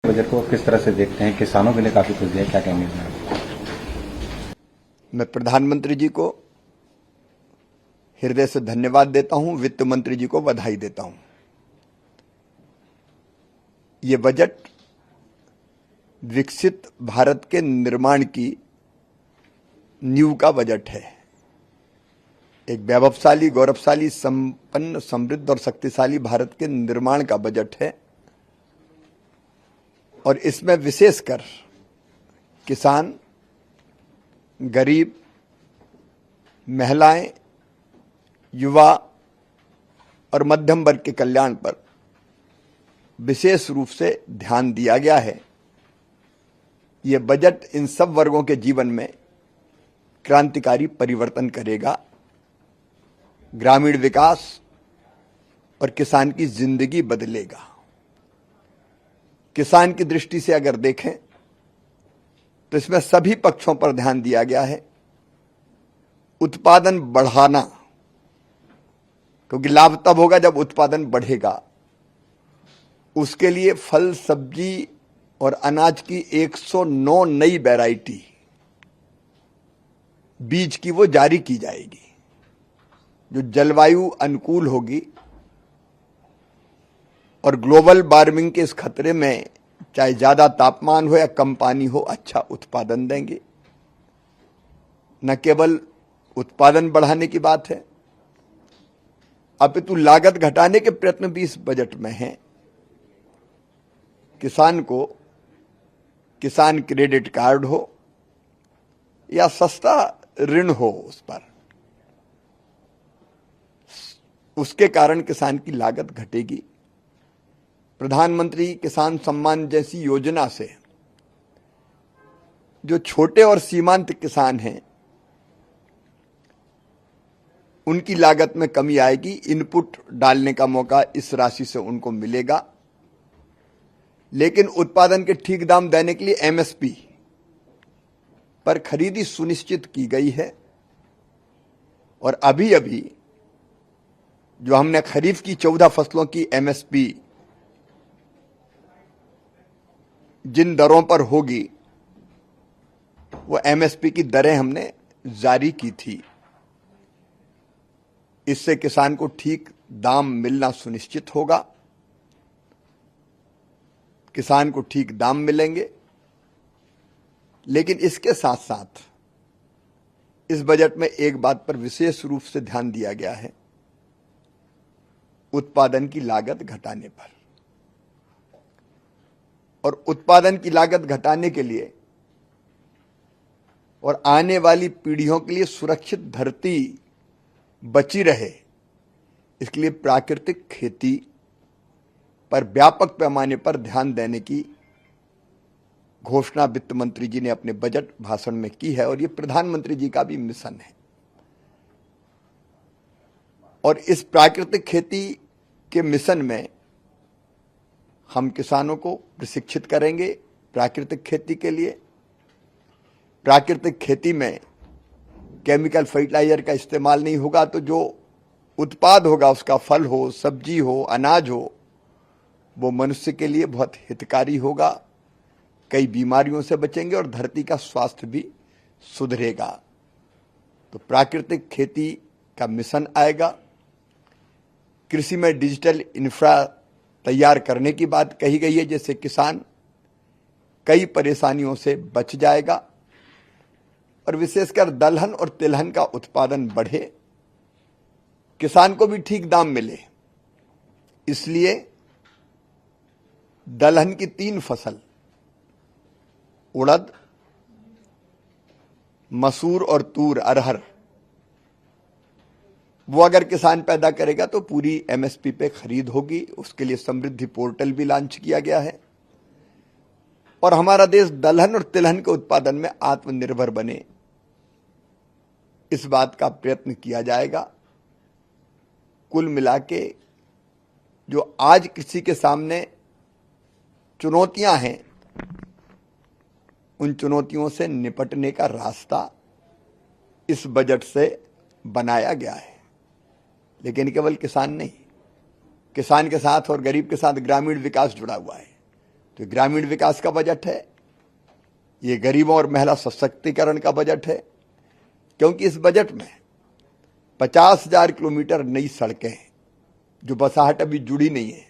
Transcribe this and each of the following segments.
Budget को किस तरह से देखते हैं? किसानों के लिए काफी कुछ दिया, क्या कहेंगे इसमें? मैं प्रधानमंत्री जी को हृदय से धन्यवाद देता हूं, वित्त मंत्री जी को बधाई देता हूं। ये बजट विकसित भारत के निर्माण की नींव का बजट है। एक वैभवशाली, गौरवशाली, संपन्न, समृद्ध और शक्तिशाली भारत के निर्माण का बजट है। और इसमें विशेषकर किसान, गरीब, महिलाएं, युवा और मध्यम वर्ग के कल्याण पर विशेष रूप से ध्यान दिया गया है। यह बजट इन सब वर्गों के जीवन में क्रांतिकारी परिवर्तन करेगा। ग्रामीण विकास और किसान की जिंदगी बदलेगा। किसान की दृष्टि से अगर देखें तो इसमें सभी पक्षों पर ध्यान दिया गया है। उत्पादन बढ़ाना, क्योंकि लाभ तब होगा जब उत्पादन बढ़ेगा। उसके लिए फल, सब्जी और अनाज की 109 नई वैरायटी बीज की वो जारी की जाएगी, जो जलवायु अनुकूल होगी और ग्लोबल वार्मिंग के इस खतरे में चाहे ज्यादा तापमान हो या कम पानी हो, अच्छा उत्पादन देंगे। न केवल उत्पादन बढ़ाने की बात है, अपितु लागत घटाने के प्रयत्न भी इस बजट में हैं। किसान को किसान क्रेडिट कार्ड हो या सस्ता ऋण हो, उस पर उसके कारण किसान की लागत घटेगी। प्रधानमंत्री किसान सम्मान जैसी योजना से जो छोटे और सीमांत किसान हैं, उनकी लागत में कमी आएगी। इनपुट डालने का मौका इस राशि से उनको मिलेगा। लेकिन उत्पादन के ठीक दाम देने के लिए एमएसपी पर खरीदी सुनिश्चित की गई है। और अभी अभी जो हमने खरीफ की 14 फसलों की एमएसपी जिन दरों पर होगी, वो एमएसपी की दरें हमने जारी की थी। इससे किसान को ठीक दाम मिलना सुनिश्चित होगा। किसान को ठीक दाम मिलेंगे। लेकिन इसके साथ साथ इस बजट में एक बात पर विशेष रूप से ध्यान दिया गया है, उत्पादन की लागत घटाने पर। और उत्पादन की लागत घटाने के लिए और आने वाली पीढ़ियों के लिए सुरक्षित धरती बची रहे, इसके लिए प्राकृतिक खेती पर व्यापक पैमाने पर ध्यान देने की घोषणा वित्त मंत्री जी ने अपने बजट भाषण में की है। और ये प्रधानमंत्री जी का भी मिशन है। और इस प्राकृतिक खेती के मिशन में हम किसानों को प्रशिक्षित करेंगे प्राकृतिक खेती के लिए। प्राकृतिक खेती में केमिकल फर्टिलाइजर का इस्तेमाल नहीं होगा, तो जो उत्पाद होगा, उसका फल हो, सब्जी हो, अनाज हो, वो मनुष्य के लिए बहुत हितकारी होगा। कई बीमारियों से बचेंगे और धरती का स्वास्थ्य भी सुधरेगा। तो प्राकृतिक खेती का मिशन आएगा। कृषि में डिजिटल इंफ्रा तैयार करने की बात कही गई है, जिससे किसान कई परेशानियों से बच जाएगा और विशेषकर दलहन और तिलहन का उत्पादन बढ़े, किसान को भी ठीक दाम मिले। इसलिए दलहन की 3 फसल, उड़द, मसूर और तूर, अरहर, वो अगर किसान पैदा करेगा तो पूरी एमएसपी पे खरीद होगी। उसके लिए समृद्धि पोर्टल भी लॉन्च किया गया है। और हमारा देश दलहन और तिलहन के उत्पादन में आत्मनिर्भर बने, इस बात का प्रयत्न किया जाएगा। कुल मिला के जो आज कृषि के सामने चुनौतियां हैं, उन चुनौतियों से निपटने का रास्ता इस बजट से बनाया गया है। लेकिन केवल किसान नहीं, किसान के साथ और गरीब के साथ ग्रामीण विकास जुड़ा हुआ है। तो ग्रामीण विकास का बजट है, ये गरीबों और महिला सशक्तिकरण का बजट है, क्योंकि इस बजट में 50,000 किलोमीटर नई सड़कें हैं जो बसाहट अभी जुड़ी नहीं है,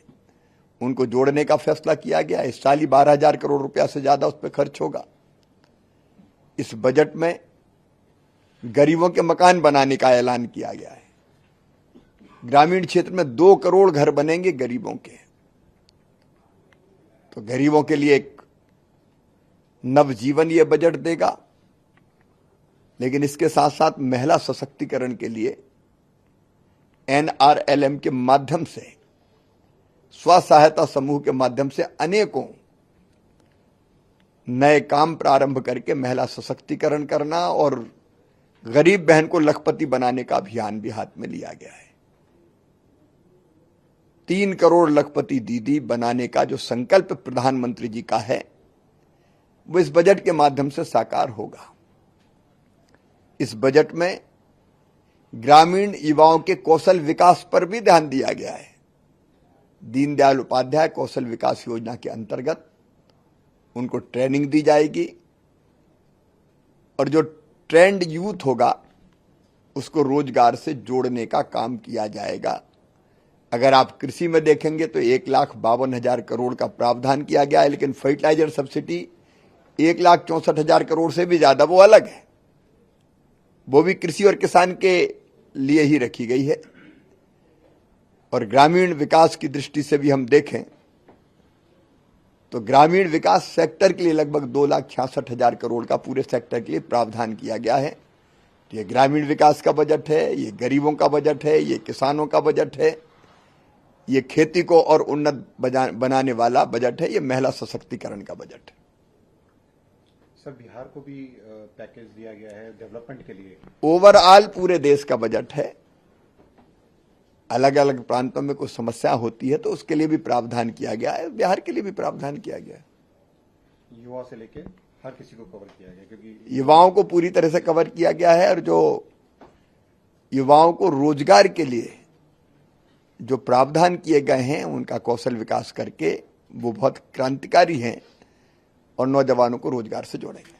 उनको जोड़ने का फैसला किया गया। इस साल ही 12,000 करोड़ रुपया से ज्यादा उस पर खर्च होगा। इस बजट में गरीबों के मकान बनाने का ऐलान किया गया है। ग्रामीण क्षेत्र में 2 करोड़ घर बनेंगे गरीबों के। तो गरीबों के लिए एक नवजीवन ये बजट देगा। लेकिन इसके साथ साथ महिला सशक्तिकरण के लिए NRLM के माध्यम से, स्व सहायता समूह के माध्यम से अनेकों नए काम प्रारंभ करके महिला सशक्तिकरण करना और गरीब बहन को लखपति बनाने का अभियान भी हाथ में लिया गया है। 3 करोड़ लखपति दीदी बनाने का जो संकल्प प्रधानमंत्री जी का है, वो इस बजट के माध्यम से साकार होगा। इस बजट में ग्रामीण युवाओं के कौशल विकास पर भी ध्यान दिया गया है। दीनदयाल उपाध्याय कौशल विकास योजना के अंतर्गत उनको ट्रेनिंग दी जाएगी और जो ट्रेंड यूथ होगा उसको रोजगार से जोड़ने का काम किया जाएगा। अगर आप कृषि में देखेंगे तो 1,52,000 करोड़ का प्रावधान किया गया है, लेकिन फर्टिलाइजर सब्सिडी 1,64,000 करोड़ से भी ज्यादा, वो अलग है, वो भी कृषि और किसान के लिए ही रखी गई है। और ग्रामीण विकास की दृष्टि से भी हम देखें तो ग्रामीण विकास सेक्टर के लिए लगभग 2,66,000 करोड़ का पूरे सेक्टर के लिए प्रावधान किया गया है। ये ग्रामीण विकास का बजट है, ये गरीबों का बजट है, ये किसानों का बजट है, ये खेती को और उन्नत बनाने वाला बजट है, ये महिला सशक्तिकरण का बजट है। सर, बिहार को भी पैकेज दिया गया है डेवलपमेंट के लिए। ओवरऑल पूरे देश का बजट है। अलग अलग प्रांतों में कुछ समस्या होती है तो उसके लिए भी प्रावधान किया गया है, बिहार के लिए भी प्रावधान किया गया है। युवा से लेके हर किसी को कवर किया गया, क्योंकि युवाओं को पूरी तरह से कवर किया गया है। और जो युवाओं को रोजगार के लिए जो प्रावधान किए गए हैं उनका कौशल विकास करके वो बहुत क्रांतिकारी हैं और नौजवानों को रोजगार से जोड़ेंगे।